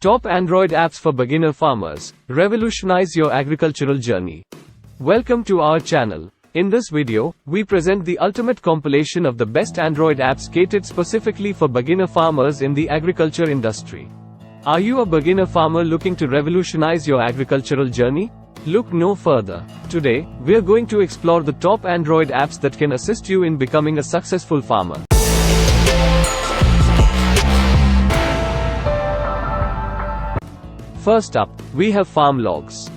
Top Android apps for beginner farmers. Revolutionize your agricultural journey. Welcome to our channel. In this video, we present the ultimate compilation of the best Android apps catered specifically for beginner farmers in the agriculture industry. Are you a beginner farmer looking to revolutionize your agricultural journey? Look no further. Today, we're going to explore the top Android apps that can assist you in becoming a successful farmer. First up, we have Farm Logs.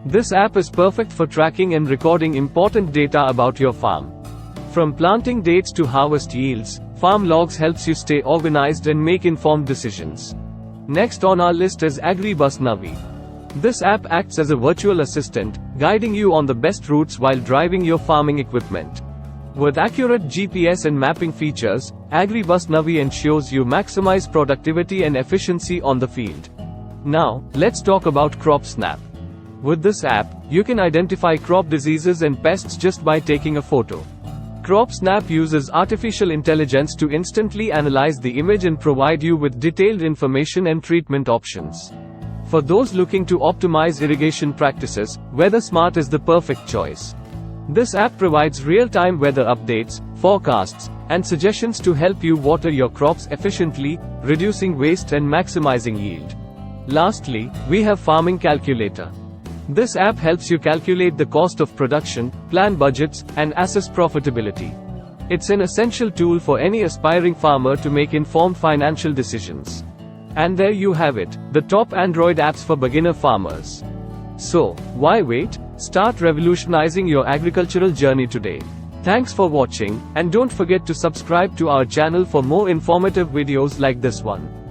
This app is perfect for tracking and recording important data about your farm. From planting dates to harvest yields, Farm Logs helps you stay organized and make informed decisions. Next on our list is Revolutionize. This app acts as a virtual assistant, guiding you on the best routes while driving your farming equipment. With accurate GPS and mapping features, Revolutionize ensures you maximize productivity and efficiency on the field. Now, let's talk about CropSnap. With this app, you can identify crop diseases and pests just by taking a photo. CropSnap uses artificial intelligence to instantly analyze the image and provide you with detailed information and treatment options. For those looking to optimize irrigation practices, WeatherSmart is the perfect choice. This app provides real-time weather updates, forecasts, and suggestions to help you water your crops efficiently, reducing waste and maximizing yield. Lastly, we have Farming Calculator. This app helps you calculate the cost of production, plan budgets, and assess profitability. It's an essential tool for any aspiring farmer to make informed financial decisions. And there you have it, the top Android apps for beginner farmers. So, why wait? Start revolutionizing your agricultural journey today. Thanks for watching, and don't forget to subscribe to our channel for more informative videos like this one.